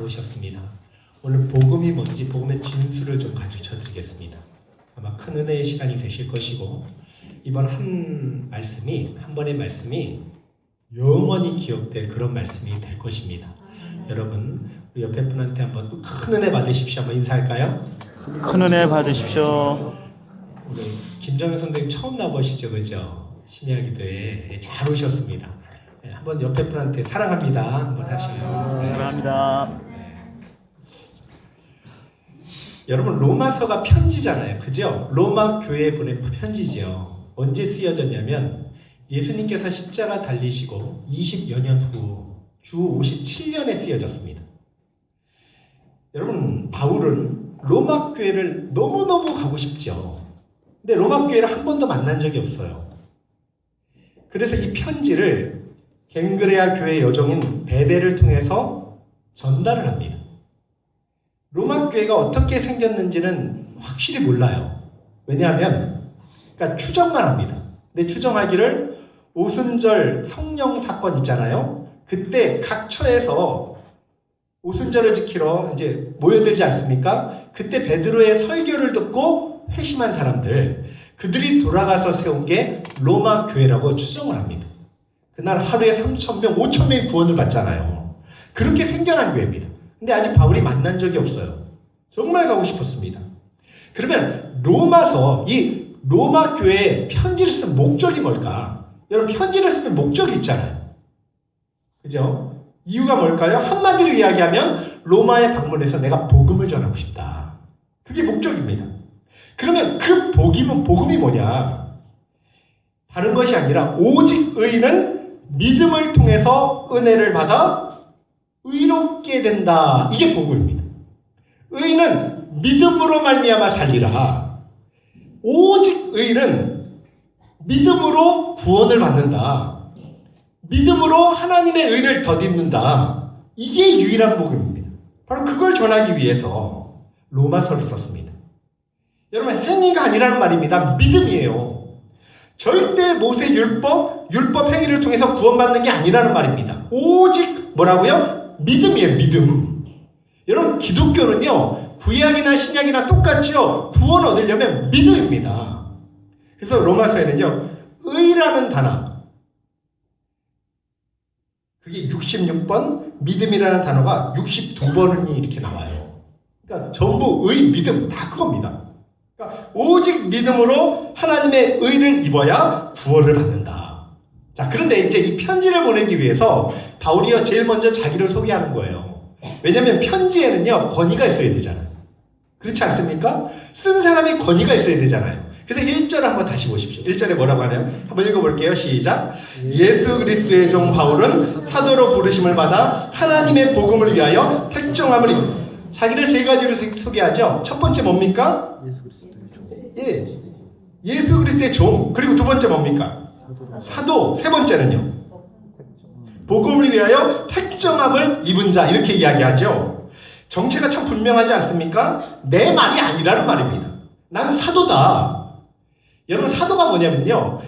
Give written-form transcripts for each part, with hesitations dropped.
잘 오셨습니다. 오늘 복음이 뭔지 복음의 진수를 좀 가르쳐 드리겠습니다. 아마 큰 은혜의 시간이 되실 것이고 이번 한 번의 말씀이 영원히 기억될 그런 말씀이 될 것입니다. 여러분 우리 옆에 분한테 한번 큰 은혜 받으십시오. 한번 인사할까요? 큰 은혜 받으십시오. 우리 김정현 선생님 처음 나오시죠, 그죠? 심야기도에 잘 오셨습니다. 한번 옆에 분한테 사랑합니다 한번 하시면. 사랑합니다. 여러분 로마서가 편지잖아요, 그죠? 로마 교회에 보낸 편지죠. 언제 쓰여졌냐면 예수님께서 십자가 달리시고 20여 년 후 주 57년에 쓰여졌습니다. 여러분 바울은 로마 교회를 너무너무 가고 싶죠. 근데 로마 교회를 한 번도 만난 적이 없어요. 그래서 이 편지를 갱그레아 교회 여종인 베베를 통해서 전달을 합니다. 로마 교회가 어떻게 생겼는지는 확실히 몰라요. 왜냐하면 그러니까 추정만 합니다. 근데 추정하기를 오순절 성령 사건 있잖아요. 그때 각 처에서 오순절을 지키러 이제 모여들지 않습니까? 그때 베드로의 설교를 듣고 회심한 사람들, 그들이 돌아가서 세운 게 로마 교회라고 추정을 합니다. 그날 하루에 3,000명, 5,000명이 구원을 받잖아요. 그렇게 생겨난 교회입니다. 근데 아직 바울이 만난 적이 없어요. 정말 가고 싶었습니다. 그러면 로마서, 이 로마 교회에 편지를 쓴 목적이 뭘까? 여러분 편지를 쓰면 목적이 있잖아요. 그죠? 이유가 뭘까요? 한마디로 이야기하면 로마에 방문해서 내가 복음을 전하고 싶다. 그게 목적입니다. 그러면 그 복음이 뭐냐? 다른 것이 아니라 오직 의인은 믿음을 통해서 은혜를 받아 의롭게 된다. 이게 복음입니다. 의인은 믿음으로 말미암아 살리라. 오직 의인은 믿음으로 구원을 받는다. 믿음으로 하나님의 의를 덧입는다. 이게 유일한 복음입니다. 바로 그걸 전하기 위해서 로마서를 썼습니다. 여러분 행위가 아니라는 말입니다. 믿음이에요. 절대 모세 율법 행위를 통해서 구원받는 게 아니라는 말입니다. 오직 뭐라고요? 믿음이에요. 믿음. 여러분 기독교는요 구약이나 신약이나 똑같이요 구원 얻으려면 믿음입니다. 그래서 로마서에는요 의라는 단어, 그게 66번, 믿음이라는 단어가 62번이 이렇게 나와요. 그러니까 전부 의, 믿음 다 그겁니다. 그러니까 오직 믿음으로 하나님의 의를 입어야 구원을 받는다. 자, 그런데 이제 이 편지를 보내기 위해서 바울이요 제일 먼저 자기를 소개하는 거예요. 왜냐하면 편지에는요 권위가 있어야 되잖아요. 그렇지 않습니까? 쓴 사람이 권위가 있어야 되잖아요. 그래서 1절 한번 다시 보십시오. 1절에 뭐라고 하냐면 한번 읽어볼게요. 시작. 예수 그리스도의 종 바울은 사도로 부르심을 받아 하나님의 복음을 위하여 택정함을 입. 자기를 세 가지로 소개하죠. 첫 번째 뭡니까? 예수 그리스도의 종. 예, 예수 그리스도의 종. 그리고 두 번째 뭡니까? 사도. 세 번째는요. 복음을 위하여 택정함을 입은 자. 이렇게 이야기하죠. 정체가 참 분명하지 않습니까? 내 말이 아니라는 말입니다. 난 사도다. 여러분 사도가 뭐냐면요.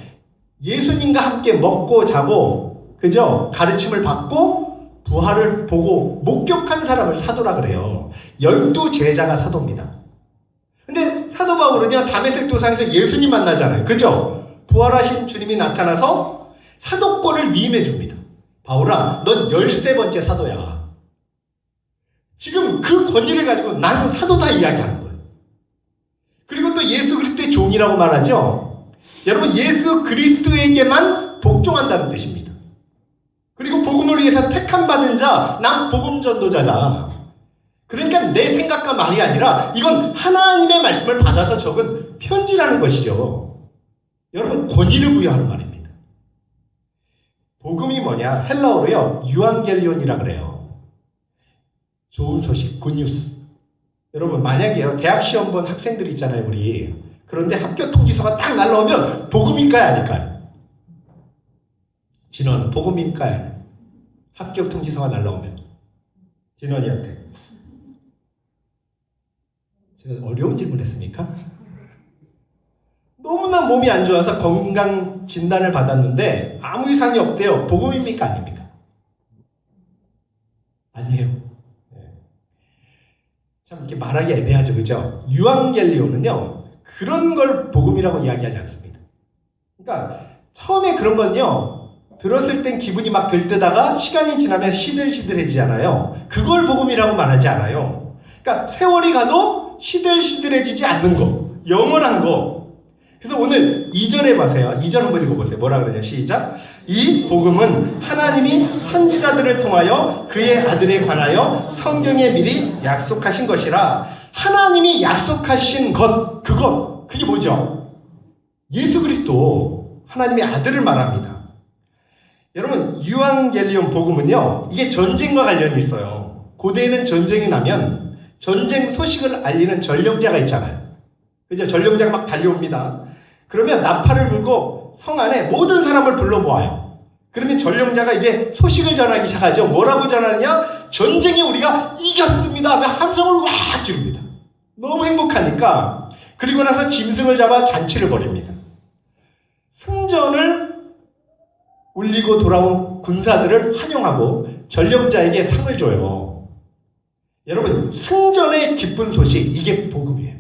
예수님과 함께 먹고 자고 그죠? 가르침을 받고 부활을 보고 목격한 사람을 사도라 그래요. 12제자가 사도입니다. 근데 사도 바울은요. 다메섹 도상에서 예수님 만나잖아요. 그죠? 부활하신 주님이 나타나서 사도권을 위임해 줍니다. 바울아 넌 13번째 사도야. 지금 그 권위를 가지고 나는 사도다 이야기하는 거예요. 그리고 또 예수 그리스도의 종이라고 말하죠. 여러분 예수 그리스도에게만 복종한다는 뜻입니다. 그리고 복음을 위해서 택함 받은 자, 난 복음 전도자자. 그러니까 내 생각과 말이 아니라 이건 하나님의 말씀을 받아서 적은 편지라는 것이죠. 여러분 권위를 부여하는 말입니다. 복음이 뭐냐? 헬라어로요 유앙겔리온이라 그래요. 좋은 소식, 굿뉴스. 여러분 만약에요 대학 시험 본 학생들 있잖아요 우리. 그런데 합격 통지서가 딱 날라오면 복음일까요 아닐까요? 진원 복음일까요? 합격 통지서가 날라오면 진원이한테 제가 어려운 질문 했습니까? 너무나 몸이 안 좋아서 건강 진단을 받았는데 아무 이상이 없대요. 복음입니까 아닙니까? 아니에요. 참 이렇게 말하기 애매하죠, 그죠? 유앙겔리온은요 그런 걸 복음이라고 이야기하지 않습니다. 그러니까 처음에 그런 건요 들었을 땐 기분이 막 들뜨다가 시간이 지나면 시들시들해지잖아요. 그걸 복음이라고 말하지 않아요. 그러니까 세월이 가도 시들시들해지지 않는 거, 영원한 거. 그래서 오늘 2절에 보세요. 2절 한번 읽어보세요. 뭐라 그러냐, 시작. 이 복음은 하나님이 선지자들을 통하여 그의 아들에 관하여 성경에 미리 약속하신 것이라. 하나님이 약속하신 것, 그게 뭐죠? 예수 그리스도, 하나님의 아들을 말합니다. 여러분, 유앙겔리온 복음은요, 이게 전쟁과 관련이 있어요. 고대에는 전쟁이 나면 전쟁 소식을 알리는 전령자가 있잖아요. 그죠? 전령자가 막 달려옵니다. 그러면 나팔을 불고 성 안에 모든 사람을 불러 모아요. 그러면 전령자가 이제 소식을 전하기 시작하죠. 뭐라고 전하느냐? 전쟁에 우리가 이겼습니다 하며 함성을 막 지릅니다. 너무 행복하니까. 그리고 나서 짐승을 잡아 잔치를 벌입니다. 승전을 울리고 돌아온 군사들을 환영하고 전령자에게 상을 줘요. 여러분, 승전의 기쁜 소식, 이게 복음이에요.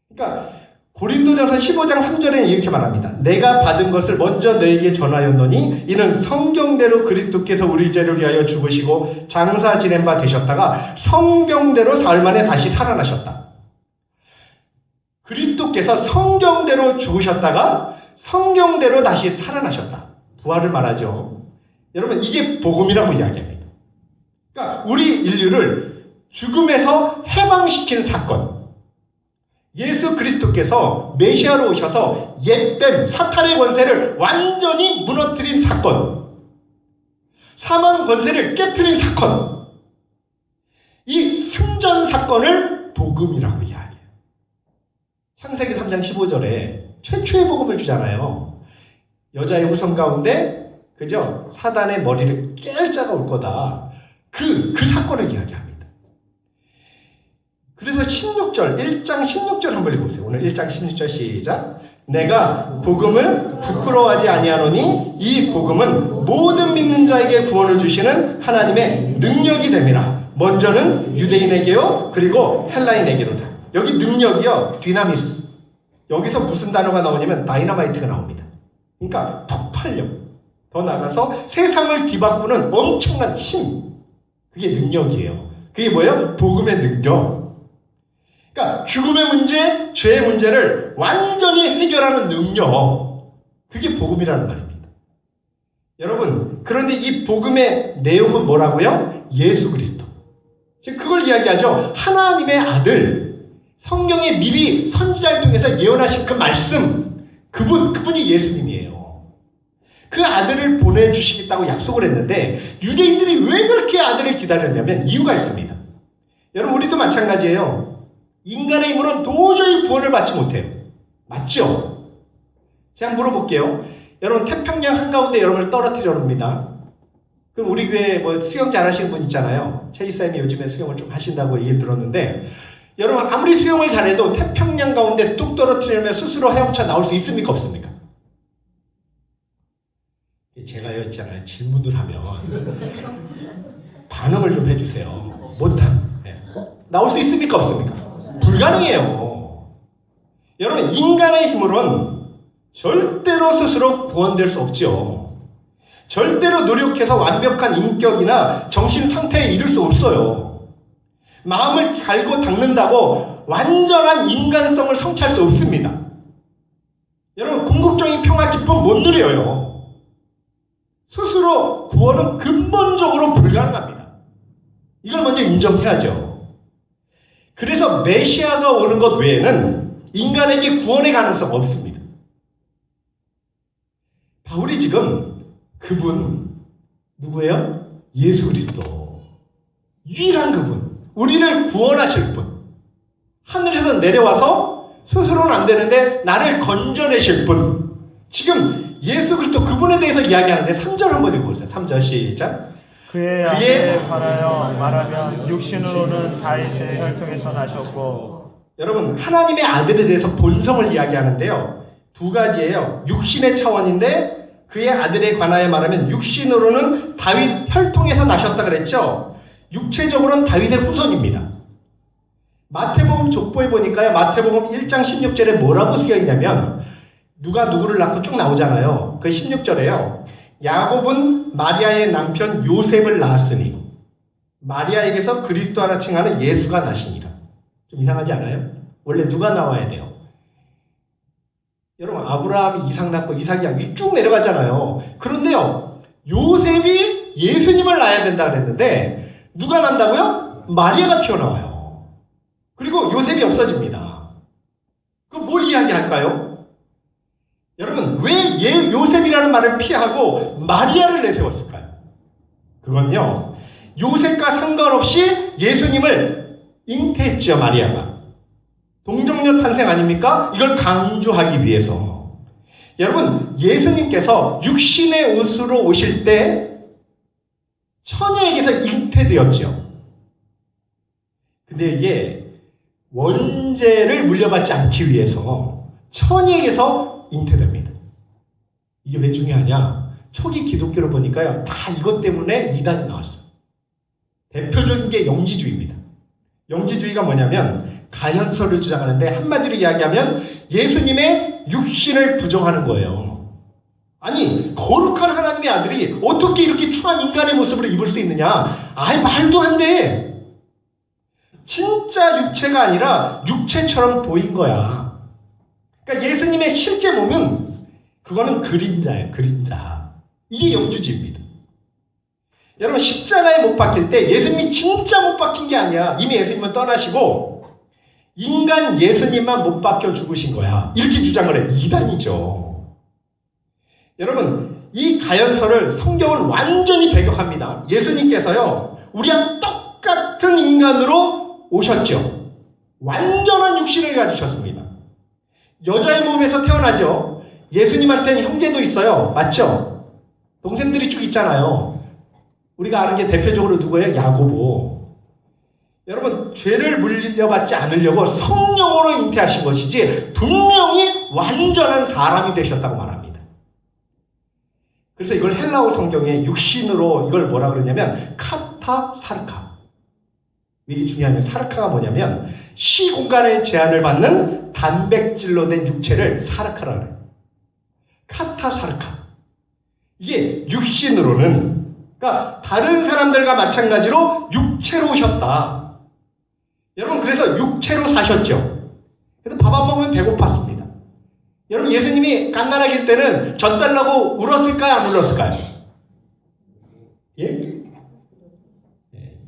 그러니까 고린도전서 15장 3절에 이렇게 말합니다. 내가 받은 것을 먼저 너에게 전하였노니 이는 성경대로 그리스도께서 우리 죄를 위하여 죽으시고 장사 지낸 바 되셨다가 성경대로 사흘 만에 다시 살아나셨다. 그리스도께서 성경대로 죽으셨다가 성경대로 다시 살아나셨다. 부활을 말하죠. 여러분, 이게 복음이라고 이야기합니다. 그러니까 우리 인류를 죽음에서 해방시킨 사건. 예수 그리스도께서 메시아로 오셔서 옛뱀 사탄의 권세를 완전히 무너뜨린 사건, 사망 권세를 깨트린 사건, 이 승전 사건을 복음이라고 이야기해요. 창세기 3장 15절에 최초의 복음을 주잖아요. 여자의 후손 가운데, 그죠? 사단의 머리를 깰 자가 올 거다. 그 사건을 이야기합니다. 그래서 16절, 1장 16절 한번 읽어보세요. 오늘 1장 16절 시작. 내가 복음을 부끄러워하지 아니하노니 이 복음은 모든 믿는 자에게 구원을 주시는 하나님의 능력이 됨이라. 먼저는 유대인에게요, 그리고 헬라인에게로다. 여기 능력이요, 디나미스. 여기서 무슨 단어가 나오냐면 다이너마이트가 나옵니다. 그러니까 폭발력. 더 나아가서 세상을 뒤바꾸는 엄청난 힘. 그게 능력이에요. 그게 뭐예요? 복음의 능력. 그러니까 죽음의 문제, 죄의 문제를 완전히 해결하는 능력. 그게 복음이라는 말입니다. 여러분, 그런데 이 복음의 내용은 뭐라고요? 예수 그리스도. 지금 그걸 이야기하죠. 하나님의 아들, 성경에 미리 선지자를 통해서 예언하신 그 말씀, 그분이 예수님이에요. 그 아들을 보내주시겠다고 약속을 했는데 유대인들이 왜 그렇게 아들을 기다렸냐면 이유가 있습니다. 여러분, 우리도 마찬가지예요. 인간의 힘으로는 도저히 구원을 받지 못해요. 맞죠? 제가 물어볼게요. 여러분, 태평양 한가운데 여러분을 떨어뜨려 놓습니다. 그럼 우리 교회 수영 잘하시는 분 있잖아요. 최이사님이 요즘에 수영을 좀 하신다고 얘기를 들었는데, 여러분, 아무리 수영을 잘해도 태평양 가운데 뚝 떨어뜨리면 스스로 헤엄쳐 나올 수 있습니까? 없습니까? 제가요, 있잖아요. 질문을 하면 반응을 좀 해주세요. 나올 수 있습니까? 없습니까? 불가능해요. 여러분, 인간의 힘으로는 절대로 스스로 구원될 수 없죠. 절대로 노력해서 완벽한 인격이나 정신 상태에 이를 수 없어요. 마음을 갈고 닦는다고 완전한 인간성을 성취할 수 없습니다. 여러분, 궁극적인 평화 기쁨 못 누려요. 스스로 구원은 근본적으로 불가능합니다. 이걸 먼저 인정해야죠. 그래서 메시아가 오는 것 외에는 인간에게 구원의 가능성 없습니다. 바울이 지금 그분 누구예요? 예수 그리스도. 유일한 그분. 우리를 구원하실 분. 하늘에서 내려와서 스스로는 안 되는데 나를 건져내실 분. 지금 예수 그리스도 그분에 대해서 이야기하는데 3절 한번 읽어보세요. 3절 시작. 그의 아들에 관하여 말하면 육신으로는 다윗의 혈통에서 나셨고. 여러분, 하나님의 아들에 대해서 본성을 이야기하는데요. 두 가지예요. 육신의 차원인데 그의 아들에 관하여 말하면 육신으로는 다윗 혈통에서 나셨다 그랬죠. 육체적으로는 다윗의 후손입니다. 마태복음 족보에 보니까요. 마태복음 1장 16절에 뭐라고 쓰여 있냐면 누가 누구를 낳고 쭉 나오잖아요. 그 16절에요. 야곱은 마리아의 남편 요셉을 낳았으니 마리아에게서 그리스도라 칭하는 예수가 나시니라. 좀 이상하지 않아요? 원래 누가 나와야 돼요? 여러분 아브라함이 이삭 낳고 이삭이 야곱이 쭉 내려가잖아요. 그런데요. 요셉이 예수님을 낳아야 된다 그랬는데 누가 난다고요? 마리아가 튀어나와요. 그리고 요셉이 없어집니다. 그럼 뭘 이야기할까요? 여러분 왜 요셉이라는 말을 피하고 마리아를 내세웠을까요? 그건요. 요셉과 상관없이 예수님을 잉태했죠. 마리아가. 동정녀 탄생 아닙니까? 이걸 강조하기 위해서. 여러분 예수님께서 육신의 옷으로 오실 때 처녀에게서 잉태되었죠. 근데 이게 원죄를 물려받지 않기 위해서 처녀에게서 잉태됩니다. 이게 왜 중요하냐? 초기 기독교를 보니까요. 다 이것 때문에 이단이 나왔어요. 대표적인 게 영지주의입니다. 영지주의가 뭐냐면 가현설을 주장하는데 한마디로 이야기하면 예수님의 육신을 부정하는 거예요. 아니 거룩한 하나님의 아들이 어떻게 이렇게 추한 인간의 모습으로 입을 수 있느냐? 아이 말도 안 돼. 진짜 육체가 아니라 육체처럼 보인 거야. 그러니까 예수님의 실제 몸은 그거는 그림자예요. 그림자. 이게 영주주의입니다. 여러분 십자가에 못 박힐 때 예수님이 진짜 못 박힌 게 아니야. 이미 예수님은 떠나시고 인간 예수님만 못 박혀 죽으신 거야. 이렇게 주장을 해. 이단이죠. 여러분 이 가연설을 성경은 완전히 배격합니다. 예수님께서요 우리와 똑같은 인간으로 오셨죠. 완전한 육신을 가지셨습니다. 여자의 몸에서 태어나죠. 예수님한테는 형제도 있어요. 맞죠? 동생들이 쭉 있잖아요. 우리가 아는 게 대표적으로 누구예요? 야고보. 여러분 죄를 물려받지 않으려고 성령으로 잉태하신 것이지 분명히 완전한 사람이 되셨다고 말합니다. 그래서 이걸 헬라어 성경에 육신으로 이걸 뭐라 그러냐면 카타사르카. 이게 중요한 게 사르카가 뭐냐면 시공간의 제한을 받는 단백질로 된 육체를 사르카라 그래요. 카타사르카. 이게 육신으로는 그러니까 다른 사람들과 마찬가지로 육체로 오셨다. 여러분 그래서 육체로 사셨죠. 그래서 밥 안 먹으면 배고팠습니다. 여러분 예수님이 갓난아기일 때는 젖 달라고 울었을까요? 안 울었을까요? 예?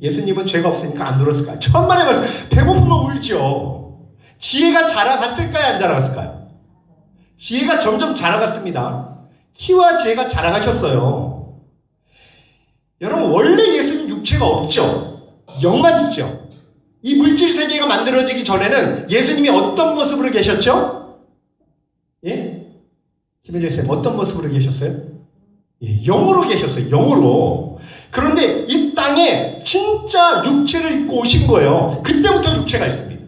예수님은 죄가 없으니까 안 울었을까요? 천만의 말씀. 배고프면 울죠. 지혜가 자라갔을까요? 안 자라갔을까요? 지혜가 점점 자라갔습니다. 키와 지혜가 자라가셨어요. 여러분 원래 예수님 육체가 없죠. 영만 있죠. 이 물질 세계가 만들어지기 전에는 예수님이 어떤 모습으로 계셨죠? 예? 김혜재 쌤 어떤 모습으로 계셨어요? 예, 영으로 계셨어요. 영으로. 그런데 이 땅에 진짜 육체를 입고 오신 거예요. 그때부터 육체가 있습니다.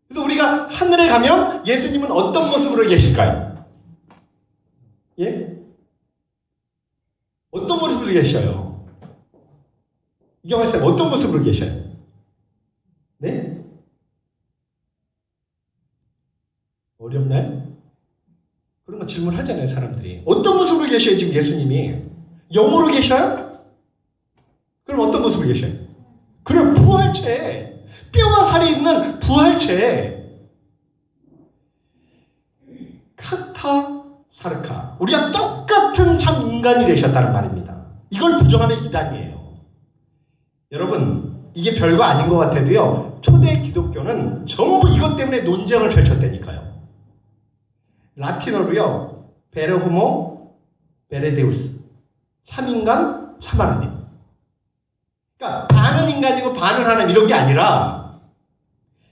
그래서 우리가 하늘에 가면 예수님은 어떤 모습으로 계실까요? 예? 어떤 모습으로 계셔요? 이경환 쌤 어떤 모습으로 계셔요? 네? 어렵나요? 그런 거 질문하잖아요 사람들이. 어떤 모습으로 계셔요 지금 예수님이? 영으로 계셔요? 그럼 어떤 모습으로 계셔요? 그럼 부활체. 뼈와 살이 있는 부활체. 카타사르카. 우리가 똑같은 참 인간이 되셨다는 말입니다. 이걸 부정하면 이단이에요. 여러분 이게 별거 아닌 것 같아도요 초대 기독교는 전부 이것 때문에 논쟁을 펼쳤다니까요. 라틴어로요 베르호모 베레데우스. 참인간 참하나님. 그러니까 반은 인간이고 반은 하나님 이런 게 아니라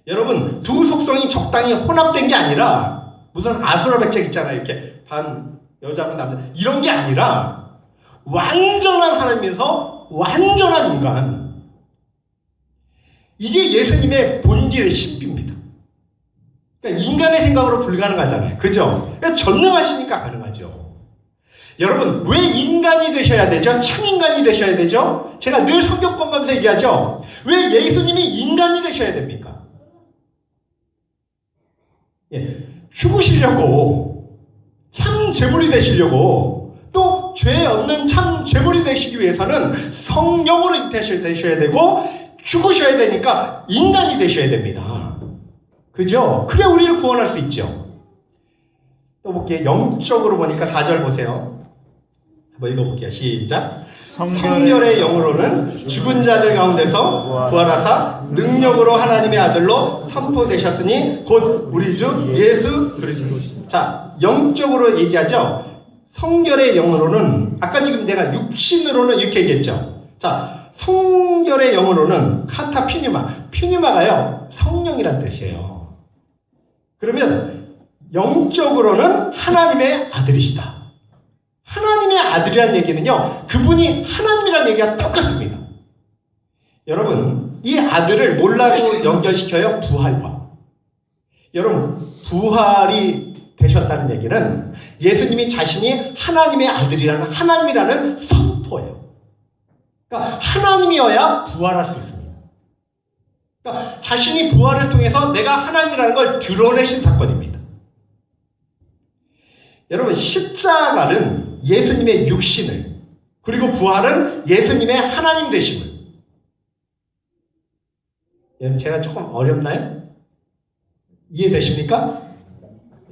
여러분 두 속성이 적당히 혼합된 게 아니라 무슨 아수라백작 있잖아요. 이렇게 반 여자면 남자 이런 게 아니라 완전한 하나님에서 완전한 인간. 이게 예수님의 본질의 신비입니다. 그러니까 인간의 생각으로 불가능하잖아요. 그죠? 그러니까 전능하시니까 가능하죠. 여러분 왜 인간이 되셔야 되죠? 참인간이 되셔야 되죠? 제가 늘 성경 공부하면서 얘기하죠. 왜 예수님이 인간이 되셔야 됩니까? 죽으시려고, 참 제물이 되시려고, 또 죄 없는 참 제물이 되시기 위해서는 성령으로 잉태되셔야 되고 죽으셔야 되니까 인간이 되셔야 됩니다. 그죠? 그래 우리를 구원할 수 있죠. 또 볼게요. 영적으로 보니까 4절 보세요. 한번 읽어볼게요. 시작. 성결의 영으로는 죽은 자들 가운데서 부활하사 능력으로 하나님의 아들로 선포되셨으니 곧 우리 주 예수 그리스도. 자, 영적으로 얘기하죠. 성결의 영으로는 아까 지금 내가 육신으로는 이렇게 얘기했죠. 자, 성결의 영으로는 카타 퓨니마가요 성령이란 뜻이에요. 그러면 영적으로는 하나님의 아들이시다. 하나님의 아들이라는 얘기는요, 그분이 하나님이라는 얘기가 똑같습니다. 여러분, 이 아들을 뭘로 연결시켜요? 부활과. 여러분, 부활이 되셨다는 얘기는 예수님이 자신이 하나님의 아들이라는, 하나님이라는 선포예요. 그러니까 하나님이어야 부활할 수 있습니다. 그러니까 자신이 부활을 통해서 내가 하나님이라는 걸 드러내신 사건입니다. 여러분, 십자가는 예수님의 육신을, 그리고 부활은 예수님의 하나님 되심을. 여러분, 제가 조금 어렵나요? 이해되십니까?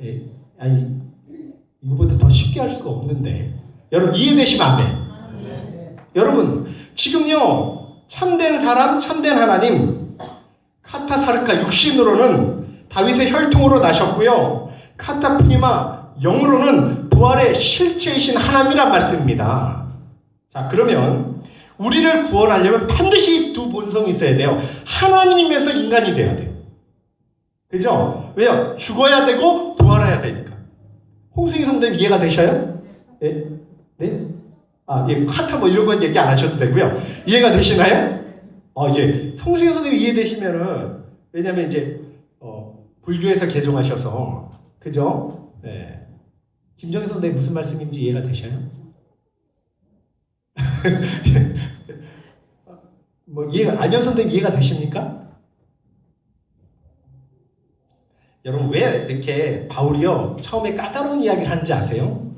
예, 아니, 이거보다 더 쉽게 할 수가 없는데. 여러분, 이해되시면 아멘. 여러분, 지금요, 참된 사람, 참된 하나님, 카타사르카 육신으로는 다윗의 혈통으로 나셨고요, 카타프니마 영으로는 부활의 실체이신 하나님이란 말씀입니다. 자, 그러면 우리를 구원하려면 반드시 두 본성이 있어야 돼요. 하나님이면서 인간이 돼야 돼요. 그죠? 왜요? 죽어야 되고 부활해야 되니까. 홍승희 성도님 이해가 되셔요? 예? 네? 아, 예, 카타 뭐 이런 건 얘기 안 하셔도 되고요. 이해가 되시나요? 예. 홍승희 성도님 이해되시면은, 왜냐면 이제 불교에서 개종하셔서, 그죠? 네. 김정희 선생님 무슨 말씀인지 이해가 되셔요? 뭐 안녕 선생님 이해가 되십니까? 여러분, 왜 이렇게 바울이요 처음에 까다로운 이야기를 하는지 아세요?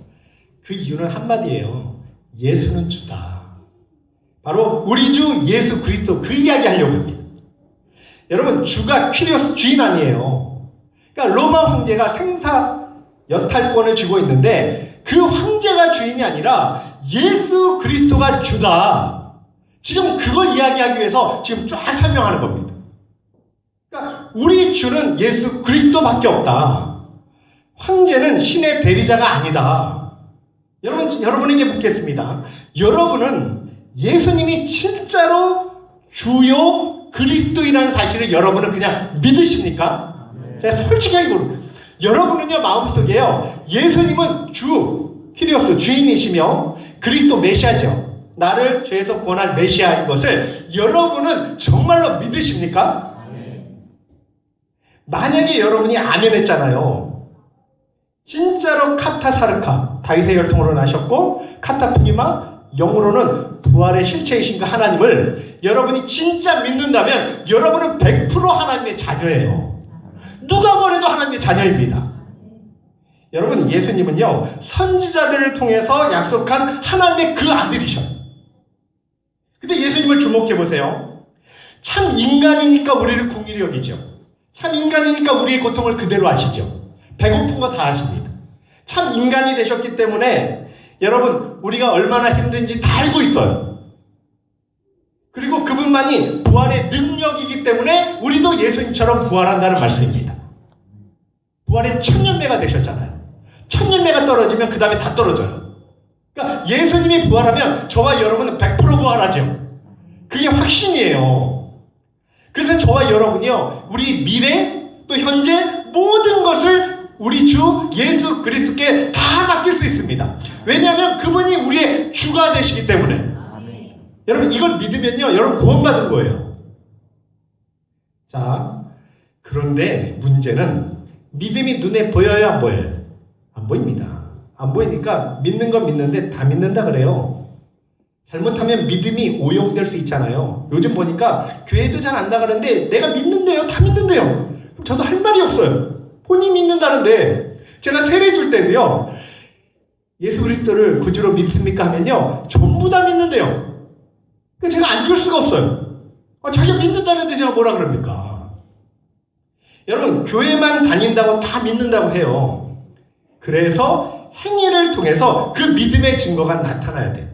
그 이유는 한마디예요. 예수는 주다. 바로 우리 주 예수 그리스도, 그 이야기 하려고 합니다. 여러분, 주가 퀴리오스 주인 아니에요. 그러니까 로마 황제가 생사 여탈권을 쥐고 있는데 그 황제가 주인이 아니라 예수 그리스도가 주다. 지금 그걸 이야기하기 위해서 지금 쫙 설명하는 겁니다. 그러니까 우리 주는 예수 그리스도밖에 없다. 황제는 신의 대리자가 아니다. 여러분에게 묻겠습니다. 여러분은 예수님이 진짜로 주요 그리스도이라는 사실을 여러분은 그냥 믿으십니까? 제가 솔직하게 물어요. 여러분은요, 마음속에요, 예수님은 주, 키리오스, 주인이시며 그리스도 메시아죠. 나를 죄에서 구원할 메시아인 것을 여러분은 정말로 믿으십니까? 만약에 여러분이 아멘 했잖아요. 진짜로 카타사르카, 다윗의 혈통으로 나셨고, 카타프니마, 영으로는 부활의 실체이신 그 하나님을 여러분이 진짜 믿는다면 여러분은 100% 하나님의 자녀예요. 누가 뭐래도 하나님의 자녀입니다. 여러분, 예수님은요, 선지자들을 통해서 약속한 하나님의 그 아들이셔. 근데 예수님을 주목해 보세요. 참 인간이니까 우리를 긍휼히 여기죠. 참 인간이니까 우리의 고통을 그대로 아시죠. 배고픈 거 다 아십니다. 참 인간이 되셨기 때문에 여러분, 우리가 얼마나 힘든지 다 알고 있어요. 그리고 그분만이 부활의 능력이기 때문에 우리도 예수님처럼 부활한다는 말씀입니다. 부활의 천년매가 되셨잖아요. 천년매가 떨어지면 그 다음에 다 떨어져요. 그러니까 예수님이 부활하면 저와 여러분은 100% 부활하죠. 그게 확신이에요. 그래서 저와 여러분이요, 우리 미래 또 현재 모든 것을 우리 주 예수 그리스도께 다 맡길 수 있습니다. 왜냐하면 그분이 우리의 주가 되시기 때문에. 여러분, 이걸 믿으면요, 여러분 구원받은 거예요. 자, 그런데 문제는 믿음이 눈에 보여요, 안 보여요? 안 보입니다. 안 보이니까 믿는 건 믿는데 다 믿는다 그래요. 잘못하면 믿음이 오용될 수 있잖아요. 요즘 보니까 교회도 잘 안 나가는데 내가 믿는데요, 다 믿는데요. 저도 할 말이 없어요. 본인이 믿는다는데 제가 세례 줄 때도요. 예수 그리스도를 구주로 믿습니까 하면요. 전부 다 믿는데요. 그러니까 제가 안 줄 수가 없어요. 자기가 믿는다는데 제가 뭐라 그럽니까? 여러분 교회만 다닌다고 다 믿는다고 해요. 그래서 행위를 통해서 그 믿음의 증거가 나타나야 돼요.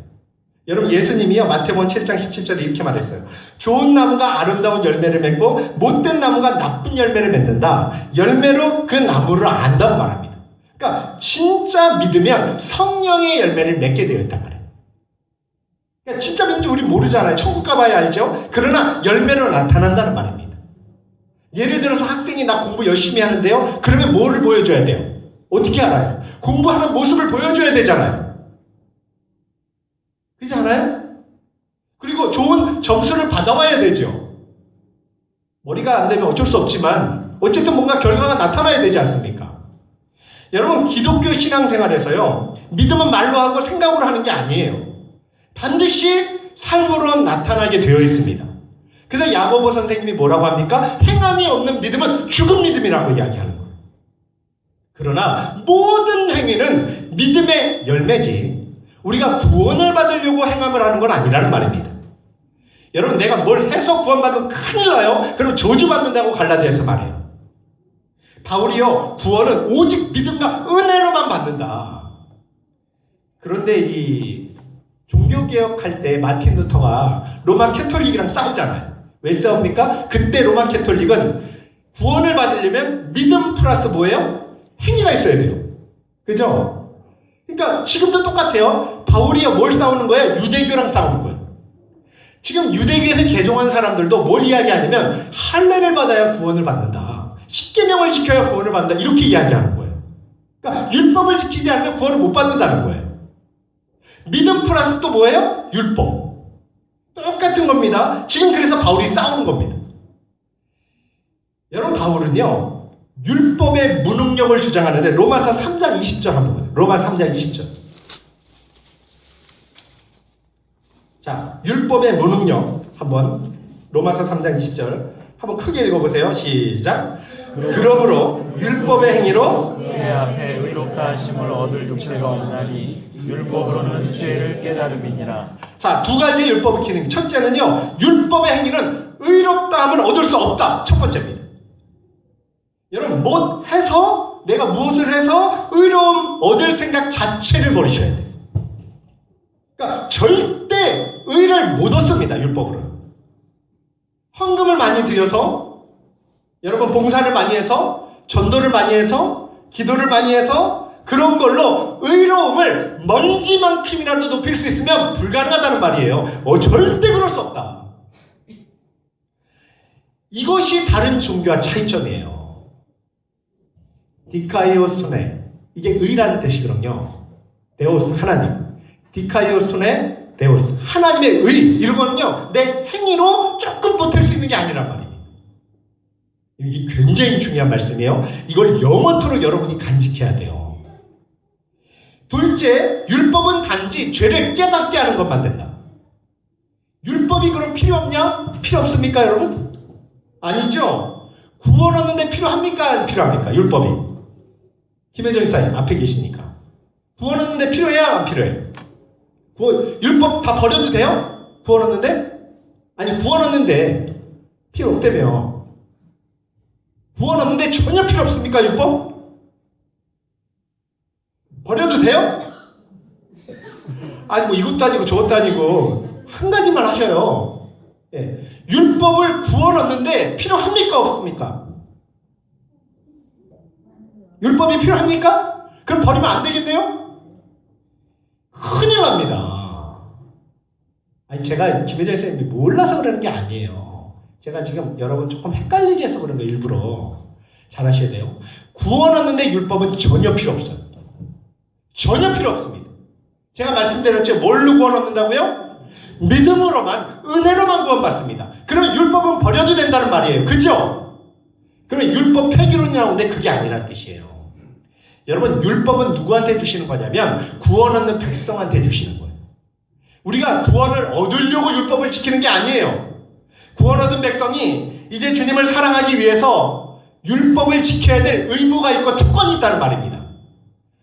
여러분 예수님이요 마태복음 7장 17절에 이렇게 말했어요. 좋은 나무가 아름다운 열매를 맺고 못된 나무가 나쁜 열매를 맺는다. 열매로 그 나무를 안다고 말합니다. 그러니까 진짜 믿으면 성령의 열매를 맺게 되어 있단 말이에요. 그러니까 진짜 믿는지 우리 모르잖아요. 천국 가봐야 알죠. 그러나 열매로 나타난다는 말입니다. 예를 들어서 학생이 나 공부 열심히 하는데요. 그러면 뭐를 보여줘야 돼요? 어떻게 알아요? 공부하는 모습을 보여줘야 되잖아요. 그렇지 않아요? 그리고 좋은 점수를 받아와야 되죠. 머리가 안 되면 어쩔 수 없지만 어쨌든 뭔가 결과가 나타나야 되지 않습니까? 여러분 기독교 신앙생활에서요. 믿음은 말로 하고 생각으로 하는 게 아니에요. 반드시 삶으로 나타나게 되어 있습니다. 그래서 야고보 선생님이 뭐라고 합니까? 행함이 없는 믿음은 죽은 믿음이라고 이야기하는 거예요. 그러나 모든 행위는 믿음의 열매지 우리가 구원을 받으려고 행함을 하는 건 아니라는 말입니다. 여러분 내가 뭘 해서 구원받으면 큰일 나요. 그럼 저주받는다고 갈라디아에서 말해요. 바울이요 구원은 오직 믿음과 은혜로만 받는다. 그런데 이 종교개혁할 때 마틴 루터가 로마 캐톨릭이랑 싸우잖아요. 왜 싸웁니까? 그때 로마 캐톨릭은 구원을 받으려면 믿음 플러스 뭐예요? 행위가 있어야 돼요. 그죠? 그러니까 지금도 똑같아요. 바울이요 뭘 싸우는 거예요? 유대교랑 싸우는 거예요. 지금 유대교에서 개종한 사람들도 뭘 이야기하냐면 할례를 받아야 구원을 받는다. 십계명을 지켜야 구원을 받는다. 이렇게 이야기하는 거예요. 그러니까 율법을 지키지 않으면 구원을 못 받는다는 거예요. 믿음 플러스 또 뭐예요? 율법. 똑같은 겁니다. 지금 그래서 바울이 싸우는 겁니다. 여러분 바울은요. 율법의 무능력을 주장하는데 로마서 3장 20절 한번 보세요. 로마서 3장 20절. 자, 율법의 무능력 한번 로마서 3장 20절 한번 크게 읽어보세요. 시작. 그러므로 율법의 행위로 내 앞에 의롭다 하심을 얻을 육체가 없나니 율법으로는 죄를 깨달음이니라. 자, 두 가지의 율법을 기능. 첫째는요. 율법의 행위는 의롭다함을 얻을 수 없다. 첫 번째입니다. 여러분 뭐 해서 내가 무엇을 해서 의로움 얻을 생각 자체를 버리셔야 돼요. 그러니까 절대 의를 못 얻습니다. 율법으로는. 헌금을 많이 드려서 여러분 봉사를 많이 해서 전도를 많이 해서 기도를 많이 해서 그런 걸로 의로움을 먼지만큼이라도 높일 수 있으면 불가능하다는 말이에요. 절대 그럴 수 없다. 이것이 다른 종교와 차이점이에요. 디카이오스네 이게 의라는 뜻이거든요. 데오스 하나님. 디카이오스네 데오스 하나님의 의 이런 거는요 내 행위로 조금 보탤 수 있는 게 아니란 말이에요. 이게 굉장히 중요한 말씀이에요. 이걸 영원토록 여러분이 간직해야 돼요. 둘째, 율법은 단지 죄를 깨닫게 하는 것만 된다. 율법이 그럼 필요 없냐? 필요 없습니까 여러분? 아니죠. 구원 얻는데 필요합니까? 안 필요합니까? 율법이. 김혜정 사님 앞에 계시니까. 구원 얻는데 필요해야 안 필요해? 율법 다 버려도 돼요? 구원 얻는데? 아니 구원 얻는데 필요 없다며. 구원 없는데 전혀 필요 없습니까 율법? 버려도 돼요? 아니 뭐 이것도 아니고 저것도 아니고 한 가지만 하셔요. 예. 율법을 구원 얻는데 필요합니까 없습니까? 율법이 필요합니까? 그럼 버리면 안 되겠네요? 큰일 납니다. 아니 제가 김혜정 선생님이 몰라서 그러는 게 아니에요. 제가 지금 여러분 조금 헷갈리게 해서 그런 거 일부러 잘 하셔야 돼요. 구원 얻는데 율법은 전혀 필요 없어요. 전혀 필요 없습니다. 제가 말씀드렸죠. 뭘로 구원 얻는다고요? 믿음으로만, 은혜로만 구원받습니다. 그럼 율법은 버려도 된다는 말이에요. 그죠? 그럼 율법 폐기론이라는데 그게 아니란 뜻이에요. 여러분 율법은 누구한테 주시는 거냐면 구원 얻는 백성한테 주시는 거예요. 우리가 구원을 얻으려고 율법을 지키는 게 아니에요. 구원 얻은 백성이 이제 주님을 사랑하기 위해서 율법을 지켜야 될 의무가 있고 특권이 있다는 말입니다.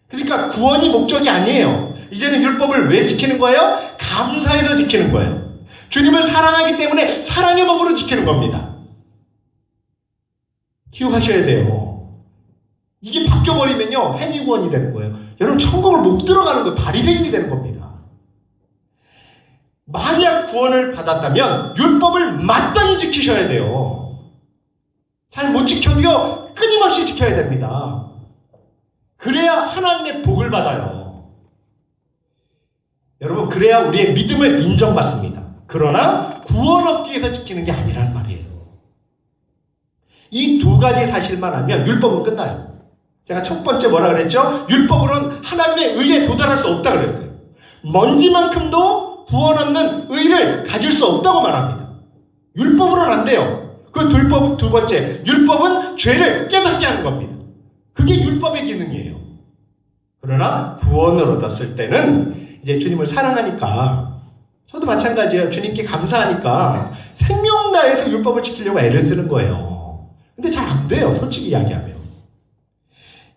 그러니까 구원이 목적이 아니에요. 이제는 율법을 왜 지키는 거예요? 감사해서 지키는 거예요. 주님을 사랑하기 때문에 사랑의 법으로 지키는 겁니다. 기억하셔야 돼요. 이게 바뀌어버리면요, 행위 구원이 되는 거예요. 여러분, 천국을 못 들어가는 거예요. 바리새인이 되는 겁니다. 만약 구원을 받았다면 율법을 마땅히 지키셔야 돼요. 잘 못 지켜도요, 끊임없이 지켜야 됩니다. 그래야 하나님의 복을 받아요. 여러분, 그래야 우리의 믿음을 인정받습니다. 그러나 구원 얻기 위해서 지키는 게 아니란 말이에요. 이 두 가지 사실만 하면 율법은 끝나요. 제가 첫 번째 뭐라 그랬죠? 율법으로는 하나님의 의에 도달할 수 없다 그랬어요. 먼지만큼도 구원 얻는 의를 가질 수 없다고 말합니다. 율법으로는 안 돼요. 그 두 번째, 율법은 죄를 깨닫게 하는 겁니다. 그게 율법의 기능이에요. 그러나 구원을 얻었을 때는 이제 주님을 사랑하니까, 저도 마찬가지예요. 주님께 감사하니까 생명 다해서 율법을 지키려고 애를 쓰는 거예요. 근데 잘 안 돼요, 솔직히 이야기하면.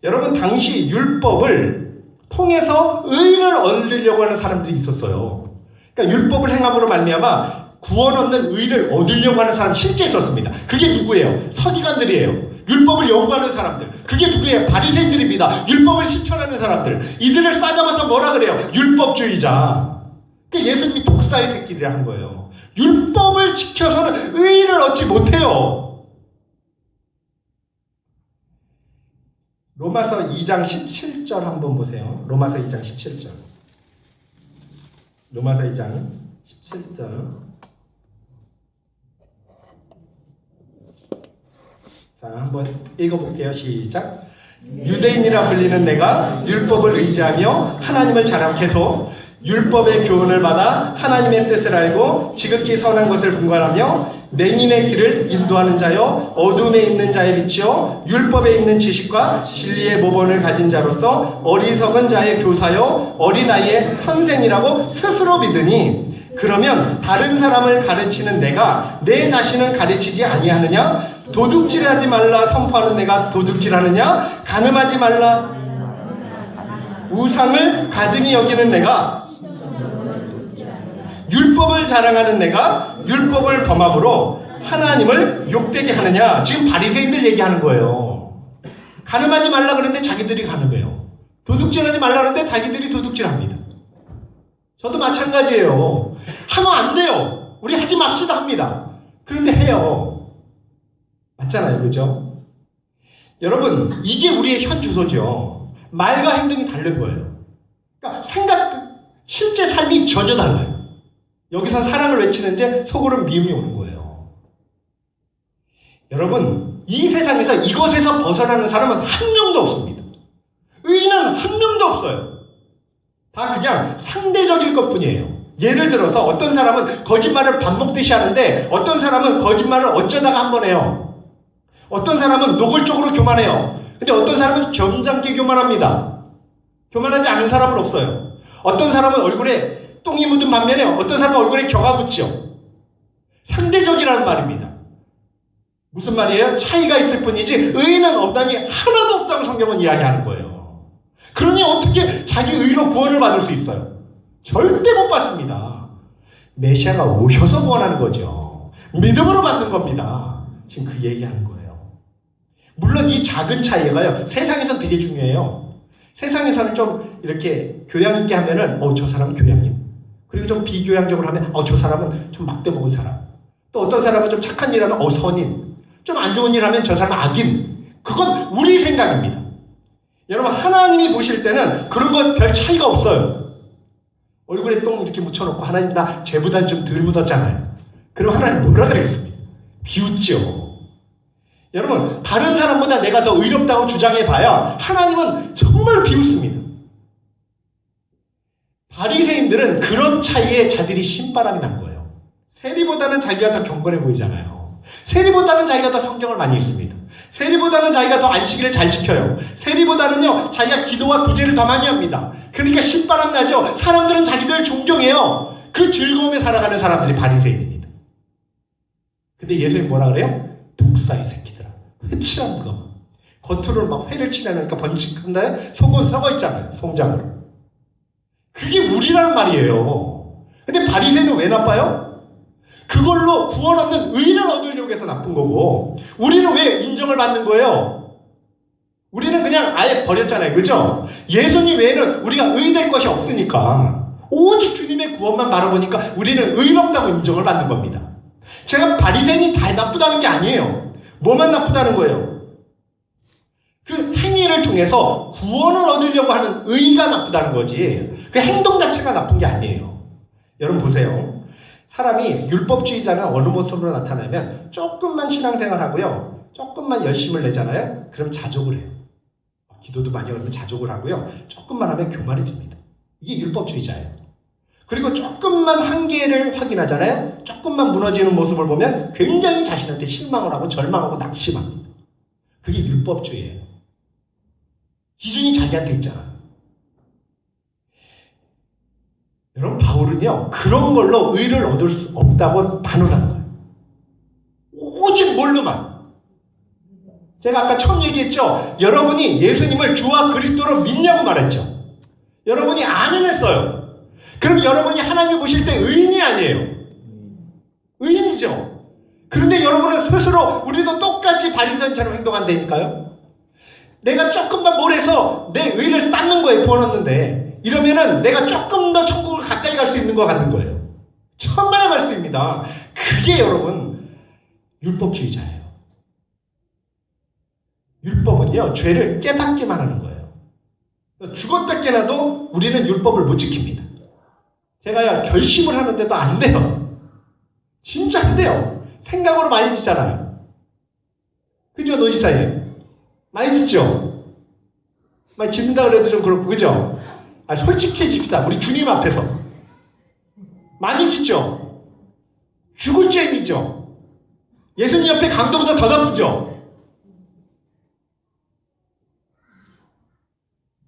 여러분, 당시 율법을 통해서 의를 얻으려고 하는 사람들이 있었어요. 그러니까 율법을 행함으로 말미암아 구원 얻는 의를 얻으려고 하는 사람 실제 있었습니다. 그게 누구예요? 서기관들이에요. 율법을 연구하는 사람들. 그게 누구예요? 바리새인들입니다. 율법을 실천하는 사람들. 이들을 싸잡아서 뭐라 그래요? 율법주의자. 그러니까 예수님이 독사의 새끼들이 한 거예요. 율법을 지켜서는 의를 얻지 못해요. 로마서 2장 17절 한번 보세요. 로마서 2장 17절. 로마서 2장 17절. 자, 한번 읽어볼게요. 시작. 유대인이라 불리는 내가 율법을 의지하며 하나님을 자랑해서 율법의 교훈을 받아 하나님의 뜻을 알고 지극히 선한 것을 분간하며 맹인의 길을 인도하는 자여 어둠에 있는 자의 빛이요 율법에 있는 지식과 진리의 모본을 가진 자로서 어리석은 자의 교사요 어린아이의 선생이라고 스스로 믿으니 그러면 다른 사람을 가르치는 내가 내 자신을 가르치지 아니하느냐? 도둑질하지 말라 선포하는 내가 도둑질하느냐? 간음하지 말라 우상을 가증히 여기는 내가 율법을 자랑하는 내가 율법을 범함으로 하나님을 욕되게 하느냐? 지금 바리새인들 얘기하는 거예요. 간음하지 말라 그랬는데 자기들이 간음해요. 도둑질하지 말라 그랬는데 자기들이 도둑질합니다. 저도 마찬가지예요. 하면 안 돼요. 우리 하지 맙시다 합니다. 그런데 해요. 맞잖아요. 그죠? 여러분, 이게 우리의 현 주소죠. 말과 행동이 다른 거예요. 그러니까 실제 삶이 전혀 달라요. 여기서 사랑을 외치는데 속으로 미움이 오는 거예요. 여러분, 이 세상에서 이것에서 벗어나는 사람은 한 명도 없습니다. 의인은 한 명도 없어요. 다 그냥 상대적일 것뿐이에요. 예를 들어서 어떤 사람은 거짓말을 밥 먹듯이 하는데 어떤 사람은 거짓말을 어쩌다가 한 번 해요. 어떤 사람은 노골적으로 교만해요. 근데 어떤 사람은 겸장게 교만합니다. 교만하지 않은 사람은 없어요. 어떤 사람은 얼굴에 똥이 묻은 반면에 어떤 사람은 얼굴에 겨가 묻죠. 상대적이라는 말입니다. 무슨 말이에요? 차이가 있을 뿐이지 의인은 없다니 하나도 없다고 성경은 이야기하는 거예요. 그러니 어떻게 자기 의로 구원을 받을 수 있어요? 절대 못 받습니다. 메시아가 오셔서 구원하는 거죠. 믿음으로 받는 겁니다. 지금 그 얘기하는 거예요. 물론 이 작은 차이가요, 세상에서는 되게 중요해요. 세상에서는 좀 이렇게 교양 있게 하면은 저 사람은 교양인. 그리고 좀 비교양적으로 하면 저 사람은 좀 막대 먹은 사람. 또 어떤 사람은 좀 착한 일 하면 선인. 좀 안 좋은 일 하면 저 사람은 악인. 그건 우리 생각입니다. 여러분, 하나님이 보실 때는 그런 거 별 차이가 없어요. 얼굴에 똥 이렇게 묻혀놓고 하나님 나 죄보다 좀 덜 묻었잖아요. 그럼 하나님 뭐라 그러겠습니까? 비웃죠. 여러분, 다른 사람보다 내가 더 의롭다고 주장해봐야 하나님은 정말 비웃습니다. 바리새인들은 그런 차이에 자들이 신바람이 난 거예요. 세리보다는 자기가 더 경건해 보이잖아요. 세리보다는 자기가 더 성경을 많이 읽습니다. 세리보다는 자기가 더 안식일을 잘 지켜요. 세리보다는요, 자기가 기도와 구제를 더 많이 합니다. 그러니까 신바람 나죠. 사람들은 자기들 존경해요. 그 즐거움에 살아가는 사람들이 바리새인입니다. 근데 예수님 뭐라 그래요? 독사의 새끼들아. 칠한 거. 겉으로는 막 회를 칠하니까 번직한데 속은 썩어 있잖아요. 송장으로. 그게 우리라는 말이에요. 근데 바리새인은 왜 나빠요? 그걸로 구원 얻는 의를 얻으려고 해서 나쁜 거고, 우리는 왜 인정을 받는 거예요? 우리는 그냥 아예 버렸잖아요. 그죠? 예수님 외에는 우리가 의될 것이 없으니까 오직 주님의 구원만 바라보니까 우리는 의롭다고 인정을 받는 겁니다. 제가 바리새인이 다 나쁘다는 게 아니에요. 뭐만 나쁘다는 거예요? 그 행위를 통해서 구원을 얻으려고 하는 의가 나쁘다는 거지, 그 행동 자체가 나쁜 게 아니에요. 여러분 보세요. 사람이 율법주의자가 어느 모습으로 나타나면 조금만 신앙생활하고요, 조금만 열심을 내잖아요. 그럼 자족을 해요. 기도도 많이 하면 자족을 하고요, 조금만 하면 교만해집니다. 이게 율법주의자예요. 그리고 조금만 한계를 확인하잖아요. 조금만 무너지는 모습을 보면 굉장히 자신한테 실망을 하고 절망하고 낙심합니다. 그게 율법주의예요. 기준이 자기한테 있잖아. 여러분, 바울은요, 그런 걸로 의를 얻을 수 없다고 단언한 거예요. 오직 뭘로만. 제가 아까 처음 얘기했죠. 여러분이 예수님을 주와 그리스도로 믿냐고 말했죠. 여러분이 아멘 했어요. 그럼 여러분이 하나님을 보실 때 의인이 아니에요. 의인이죠. 그런데 여러분은 스스로 우리도 똑같이 바리새인처럼 행동한다니까요. 내가 조금만 뭘 해서 내 의를 쌓는 거예요. 구원 얻는데. 이러면은 내가 조금 더 천국을 가까이 갈 수 있는 것 같는 거예요. 천만의 말씀입니다. 그게 여러분 율법주의자예요. 율법은요, 죄를 깨닫기만 하는 거예요. 죽었다 깨나도 우리는 율법을 못 지킵니다. 제가요, 결심을 하는데도 안 돼요. 진짜 안 돼요. 생각으로 많이 짓잖아요. 그죠, 노지사님? 많이 짓죠? 많이 짓는다 그래도 좀 그렇고, 그죠? 솔직해집시다. 우리 주님 앞에서. 많이 짓죠? 죽을 죄인이죠? 예수님 옆에 강도보다 더 나쁘죠?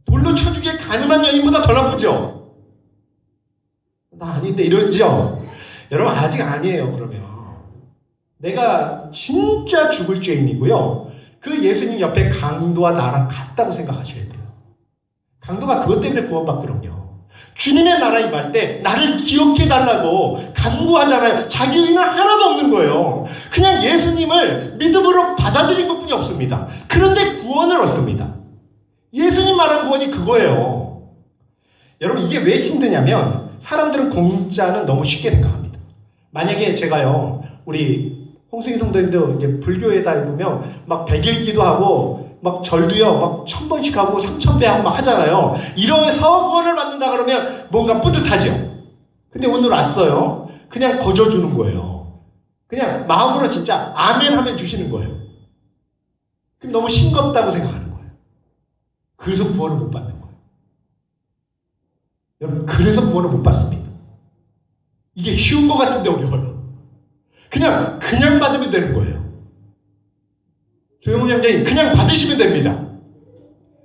돌로 쳐주기에 가늠한 여인보다 더 나쁘죠? 나 아닌데 이러죠? 여러분, 아직 아니에요. 그러면 내가 진짜 죽을 죄인이고요, 그 예수님 옆에 강도와 나랑 같다고 생각하셔야 돼요. 강도가 그것 때문에 구원받거든요. 주님의 나라 임할 때 나를 기억해달라고 간구하잖아요. 자기 의는 하나도 없는 거예요. 그냥 예수님을 믿음으로 받아들인 것뿐이 없습니다. 그런데 구원을 얻습니다. 예수님 말한 구원이 그거예요. 여러분, 이게 왜 힘드냐면 사람들은 공짜는 너무 쉽게 생각합니다. 만약에 제가요, 우리 홍승희 성도님도 이제 불교에다 보면 막 100일 기도하고 막 절도요, 막 1000번씩 하고 3000배 하고 막 하잖아요. 이러면서 구원을 받는다 그러면 뭔가 뿌듯하죠. 근데 오늘 왔어요. 그냥 거저주는 거예요. 그냥 마음으로 진짜 아멘 하면 주시는 거예요. 그럼 너무 싱겁다고 생각하는 거예요. 그래서 구원을 못 받는 거예요. 여러분, 그래서 구원을 못 받습니다. 이게 쉬운 것 같은데 어려워요. 그냥 받으면 되는 거예요. 조영훈 형제님, 그냥 받으시면 됩니다.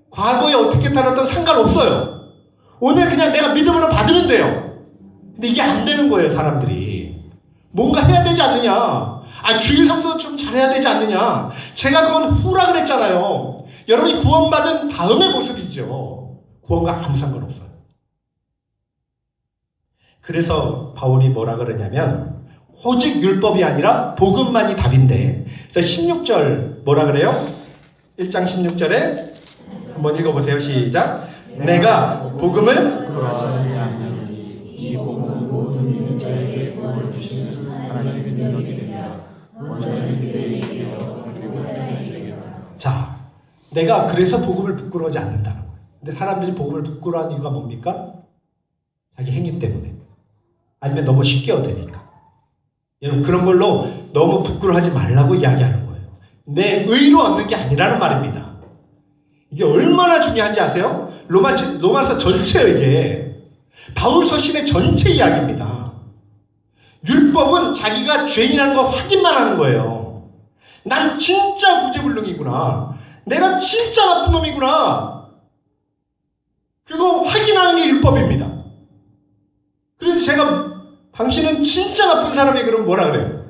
과거에 어떻게 살았던 상관없어요. 오늘 그냥 내가 믿음으로 받으면 돼요. 근데 이게 안 되는 거예요, 사람들이. 뭔가 해야 되지 않느냐. 주일 성도 좀 잘해야 되지 않느냐. 제가 그건 후라 그랬잖아요. 여러분이 구원받은 다음의 모습이죠. 구원과 아무 상관없어요. 그래서 바울이 뭐라 그러냐면, 오직 율법이 아니라 복음만이 답인데, 그래서 16절 뭐라 그래요? 1장 16절에 한번 읽어보세요. 시작. 내가 복음을 부끄러워하지 않으니 이 복음은 모든 믿는 자에게 구원을 주시는 하나님의 능력이 됩니다. 먼저 유대인에게 그리고 헬라인에게. 자, 내가 그래서 복음을 부끄러워하지 않는다는 거예요. 근데 사람들이 복음을 부끄러워하는 이유가 뭡니까? 자기 행위 때문에. 아니면 너무 쉽게 얻으니까. 여러분, 그런 걸로 너무 부끄러워하지 말라고 이야기하는 거예요. 내 의로 얻는 게 아니라는 말입니다. 이게 얼마나 중요한지 아세요? 로마서 전체예요, 이게. 바울 서신의 전체 이야기입니다. 율법은 자기가 죄인이라는 거 확인만 하는 거예요. 난 진짜 구제불능이구나. 내가 진짜 나쁜 놈이구나. 그거 확인하는 게 율법입니다. 그래서 제가 당신은 진짜 나쁜 사람이 그러면 뭐라 그래요?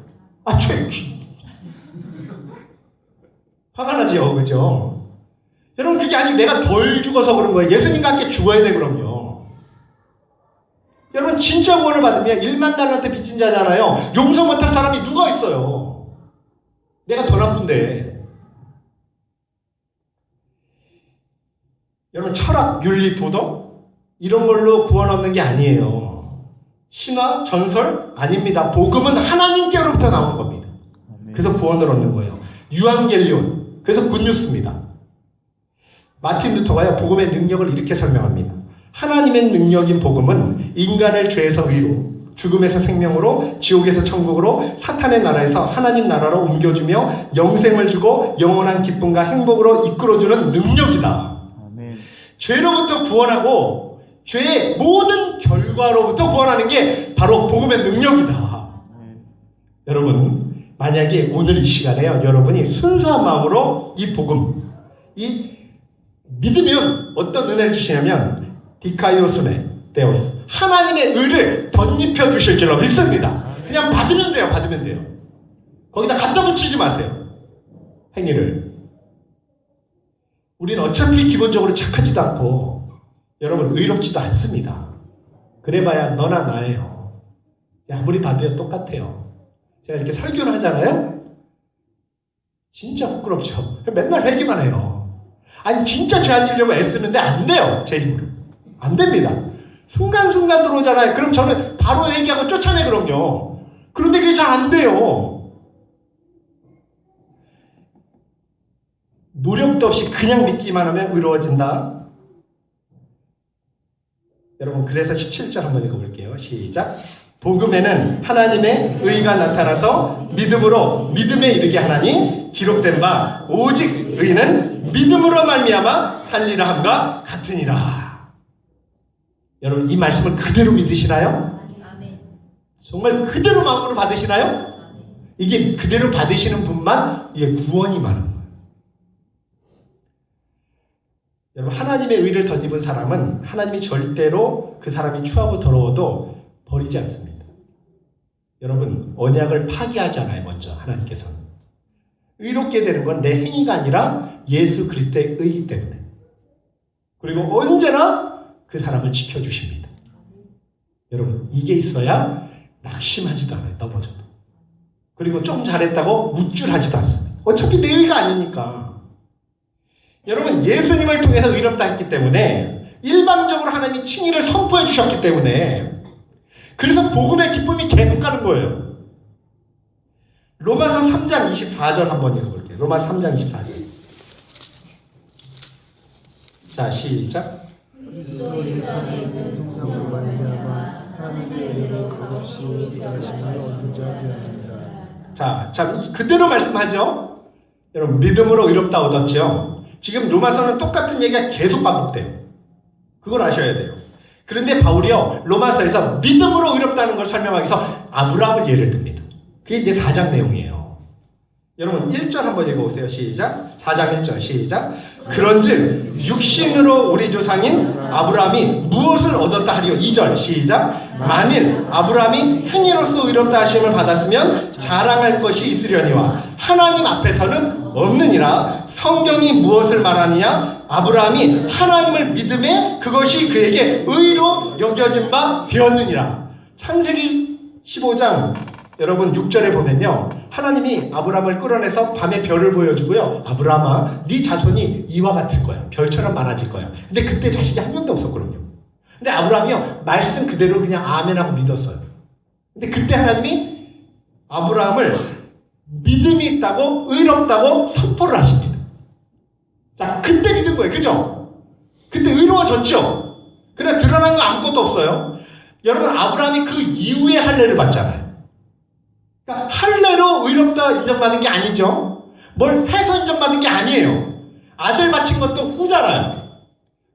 화가 나지요, 그죠? 여러분, 그게 아직 내가 덜 죽어서 그런 거예요. 예수님과 함께 죽어야 돼, 그럼요. 여러분, 진짜 구원을 받으면 1만 달란트 빚진 자잖아요. 용서 못할 사람이 누가 있어요? 내가 더 나쁜데. 여러분, 철학, 윤리, 도덕 이런 걸로 구원 얻는 게 아니에요. 신화, 전설 아닙니다. 복음은 하나님께로부터 나오는 겁니다. 그래서 구원을 얻는 거예요. 유앙겔리온, 그래서 굿뉴스입니다. 마틴 루터가요, 복음의 능력을 이렇게 설명합니다. 하나님의 능력인 복음은 인간을 죄에서 의로, 죽음에서 생명으로, 지옥에서 천국으로, 사탄의 나라에서 하나님 나라로 옮겨주며 영생을 주고 영원한 기쁨과 행복으로 이끌어주는 능력이다. 아멘. 죄로부터 구원하고 죄의 모든 결과로부터 구원하는 게 바로 복음의 능력이다. 여러분, 만약에 오늘 이 시간에요, 여러분이 순수한 마음으로 이 복음, 이 믿으면 어떤 은혜를 주시냐면 디카이오스네 데오스, 하나님의 의를 덧입혀 주실 줄로 믿습니다. 그냥 받으면 돼요. 받으면 돼요. 거기다 갖다 붙이지 마세요. 행위를. 우리는 어차피 기본적으로 착하지도 않고 여러분 의롭지도 않습니다. 그래봐야 너나 나예요. 아무리 봐도요 똑같아요. 제가 이렇게 설교를 하잖아요. 진짜 부끄럽죠. 맨날 회개만 해요. 아니 진짜 죄 안 지려고 애쓰는데 안 돼요. 제 힘으로. 안 됩니다. 순간순간 들어오잖아요. 그럼 저는 바로 회개하고 쫓아내, 그럼요. 그런데 그게 잘 안 돼요. 노력도 없이 그냥 믿기만 하면 의로워진다. 여러분, 그래서 17절 한번 읽어볼게요. 시작. 복음에는 하나님의 의가 나타나서 믿음으로 믿음에 이르게 하나니 기록된 바 오직 의는 믿음으로 말미암아 살리라 함과 같으니라. 여러분, 이 말씀을 그대로 믿으시나요? 정말 그대로 마음으로 받으시나요? 이게 그대로 받으시는 분만 이게 구원이 많은 거예요. 여러분, 하나님의 의를 덧입은 사람은 하나님이 절대로 그 사람이 추하고 더러워도 버리지 않습니다. 여러분, 언약을 파기하잖아요. 먼저 하나님께서는 의롭게 되는 건 내 행위가 아니라 예수 그리스도의 의이기 때문에. 그리고 언제나 그 사람을 지켜주십니다. 여러분, 이게 있어야 낙심하지도 않아요. 넘어져도. 그리고 좀 잘했다고 우쭐하지도 않습니다. 어차피 내 의가 아니니까. 여러분, 예수님을 통해서 의롭다 했기 때문에 일방적으로 하나님이 칭의를 선포해 주셨기 때문에 그래서 복음의 기쁨이 계속 가는 거예요. 로마서 3장 24절 한번 읽어볼게요. 로마서 3장 24절. 자, 시작. 그리스도 예수 안에 있는 성령으로 말미암아 하나님의 은혜로 값없이 대하심을 얻은 자 되었습니다. 자, 그대로 말씀하죠. 여러분, 믿음으로 의롭다 얻었죠. 지금 로마서는 똑같은 얘기가 계속 반복돼요. 그걸 아셔야 돼요. 그런데 바울이요, 로마서에서 믿음으로 의롭다는 걸 설명하기 위해서 아브라함을 예를 듭니다. 그게 이제 4장 내용이에요. 여러분, 1절 한번 읽어보세요. 시작. 4장 1절 시작. 그런즉 육신으로 우리 조상인 아브라함이 무엇을 얻었다 하리요. 2절 시작. 만일 아브라함이 행위로서 의롭다 하심을 받았으면 자랑할 것이 있으려니와 하나님 앞에서는 없느니라. 성경이 무엇을 말하느냐? 아브라함이 하나님을 믿음에 그것이 그에게 의로 여겨진 바 되었느니라. 창세기 15장 여러분 6절에 보면요, 하나님이 아브라함을 끌어내서 밤에 별을 보여주고요, 아브라함아 네 자손이 이와 같을 거야. 별처럼 많아질 거야. 근데 그때 자식이 한 명도 없었거든요. 근데 아브라함이요, 말씀 그대로 그냥 아멘하고 믿었어요. 근데 그때 하나님이 아브라함을 믿음이 있다고, 의롭다고 선포를 하십니다. 자, 그때 믿은 거예요. 그죠? 그때 의로워졌죠? 그래, 드러난 거 아무것도 없어요. 여러분, 아브라함이 그 이후에 할례를 받잖아요. 그러니까 할례로 의롭다 인정받은 게 아니죠. 뭘 해서 인정받은 게 아니에요. 아들 바친 것도 후잖아요.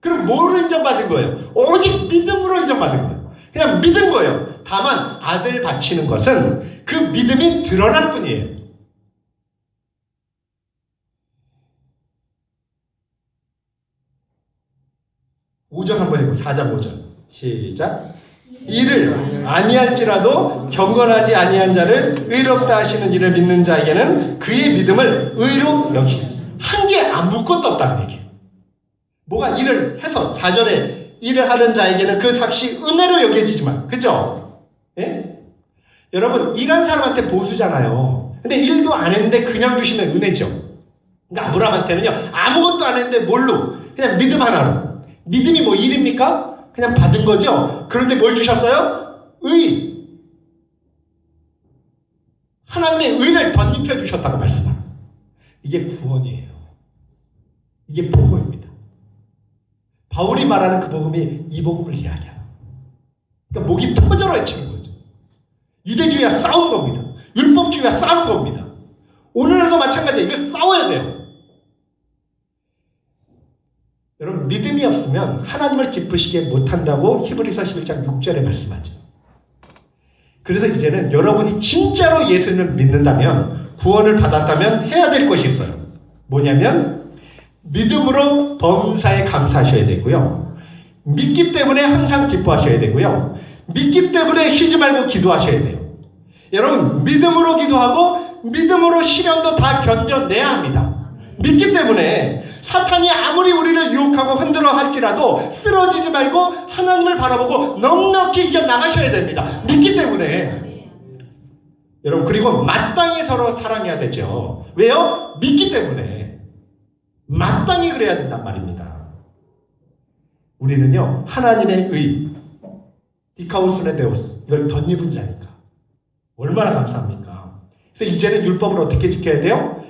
그럼 뭐로 인정받은 거예요? 오직 믿음으로 인정받은 거예요. 그냥 믿은 거예요. 다만 아들 바치는 것은 그 믿음이 드러날 뿐이에요. (5절) 한번 읽고 4장 5절 시작. 이를 아니할지라도 경건하지 아니한 자를 의롭다 하시는 이를 믿는 자에게는 그의 믿음을 의로 여기시니 아무것도 없다는 얘기예요. 뭐가 일을 해서 4절에 일을 하는 자에게는 그 삭시 은혜로 여겨지지만, 그죠? 예? 여러분, 일한 사람한테 보수잖아요. 근데 일도 안 했는데 그냥 주시면 은혜죠. 그러니까 아브라함한테는요, 아무것도 안 했는데 뭘로? 그냥 믿음 하나로. 믿음이 뭐 일입니까? 그냥 받은 거죠. 그런데 뭘 주셨어요? 의. 하나님의 의를 덧입혀 주셨다고 말씀합니다. 이게 구원이에요. 이게 복음입니다. 바울이 말하는 그 복음이 이 복음을 이야기해요. 그러니까 목이 터져라 외치는 거죠. 유대주의와 싸운 겁니다. 율법주의와 싸운 겁니다. 오늘도 마찬가지예요. 이거 싸워야 돼요. 여러분, 믿음이 없으면 하나님을 기쁘시게 못한다고 히브리서 11장 6절에 말씀하죠. 그래서 이제는 여러분이 진짜로 예수님을 믿는다면, 구원을 받았다면 해야 될 것이 있어요. 뭐냐면 믿음으로 범사에 감사하셔야 되고요. 믿기 때문에 항상 기뻐하셔야 되고요. 믿기 때문에 쉬지 말고 기도하셔야 돼요. 여러분, 믿음으로 기도하고 믿음으로 시련도 다 견뎌내야 합니다. 믿기 때문에 사탄이 아무리 우리를 유혹하고 흔들어 할지라도 쓰러지지 말고 하나님을 바라보고 넉넉히 이겨나가셔야 됩니다. 믿기 때문에. 여러분, 그리고 마땅히 서로 사랑해야 되죠. 왜요? 믿기 때문에. 마땅히 그래야 된단 말입니다. 우리는요, 하나님의 의, 디카우스네 데오스, 이걸 덧입은 자니까 얼마나 감사합니까? 그래서 이제는 율법을 어떻게 지켜야 돼요?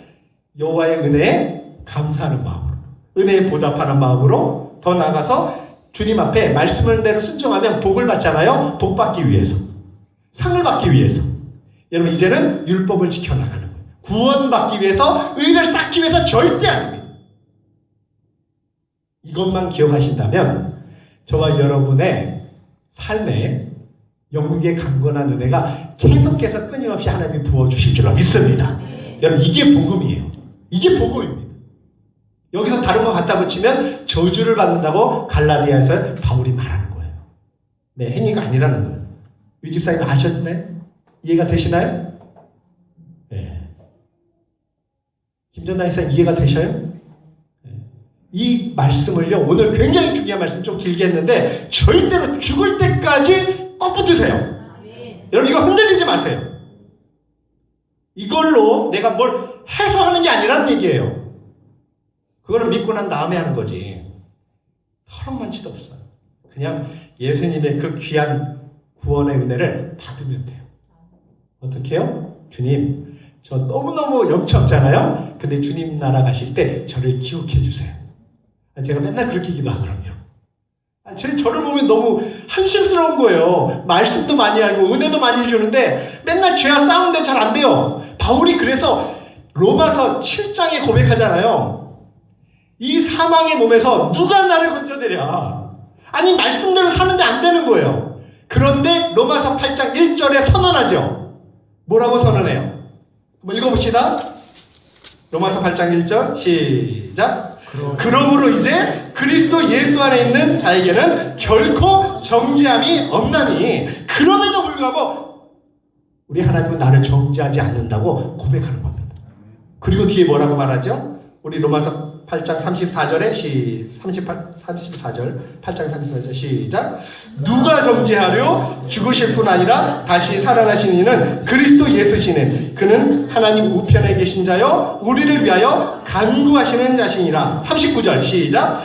여호와의 은혜에 감사하는 마음으로, 은혜에 보답하는 마음으로, 더 나아가서 주님 앞에 말씀을 대로 순종하면 복을 받잖아요. 복 받기 위해서, 상을 받기 위해서. 여러분, 이제는 율법을 지켜나가는 거예요. 구원받기 위해서, 의를 쌓기 위해서 절대 아닙니다. 이것만 기억하신다면 저와 여러분의 삶에 영국의 강건한 은혜가 계속해서 끊임없이 하나님이 부어주실 줄로 믿습니다. 여러분, 이게 복음이에요. 이게 복음입니다. 여기서 다른 거 갖다 붙이면 저주를 받는다고 갈라디아에서 바울이 말하는 거예요. 네, 행위가 아니라는 거예요. 유 집사님 아셨나요? 이해가 되시나요? 네. 김전나 이사님 이해가 되셔요? 네. 이 말씀을요, 오늘 굉장히 중요한 말씀 좀 길게 했는데 절대로 죽을 때까지 꼭 붙으세요. 여러분, 이거 흔들리지 마세요. 이걸로 내가 뭘 해서 하는 게 아니라는 얘기예요. 그거는 믿고 난 다음에 하는 거지. 털어만치도 없어요. 그냥 예수님의 그 귀한 구원의 은혜를 받으면 돼요. 어떻게 해요? 주님, 저 너무너무 염치 없잖아요? 근데 주님 나라 가실 때 저를 기억해 주세요. 제가 맨날 그렇게 기도하거든요. 저를 보면 너무 한심스러운 거예요. 말씀도 많이 알고 은혜도 많이 주는데 맨날 죄와 싸우는데 잘 안 돼요. 바울이 그래서 로마서 7장에 고백하잖아요. 이 사망의 몸에서 누가 나를 건져내랴. 아니, 말씀대로 사는데 안 되는 거예요. 그런데 로마서 8장 1절에 선언하죠. 뭐라고 선언해요? 한번 읽어봅시다. 로마서 8장 1절 시작. 그러므로 이제 그리스도 예수 안에 있는 자에게는 결코 정죄함이 없나니, 그럼에도 불구하고 우리 하나님은 나를 정죄하지 않는다고 고백하는 겁니다. 그리고 뒤에 뭐라고 말하죠? 우리 로마서 8장 34절에 34절 8장 34절 시작. 누가 정죄하려? 죽으실 뿐 아니라 다시 살아나신 이는 그리스도 예수시네. 그는 하나님 우편에 계신 자요 우리를 위하여 간구하시는 자신이라. 39절 시작.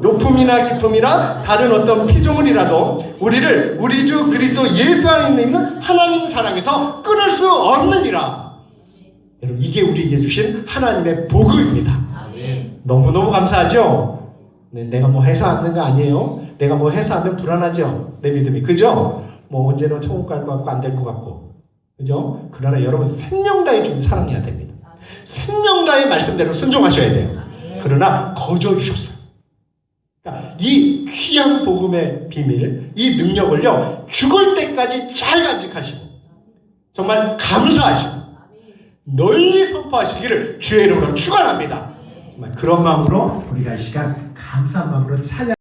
높음이나 깊음이나 다른 어떤 피조물이라도 우리를 우리 주 그리스도 예수 안에 있는 하나님 사랑에서 끊을 수 없느니라. 여러분, 이게 우리에게 주신 하나님의 복음입니다. 너무너무 감사하죠? 네, 내가 뭐 해서 하는 거 아니에요. 내가 뭐 해서 하면 불안하죠. 내 믿음이. 그죠? 뭐 언제는 천국 갈 것 같고 안 될 것 같고. 그죠? 그러나 여러분, 생명 다해 주님 사랑해야 됩니다. 생명 다해 말씀대로 순종하셔야 돼요. 그러나 거저 주셨어요. 그러니까 이 귀한 복음의 비밀, 이 능력을요, 죽을 때까지 잘 간직하시고 정말 감사하시고 널리 선포하시기를 주의 이름으로 축원합니다. 정말 그런 마음으로 우리가 이 시간 감사한 마음으로 찬양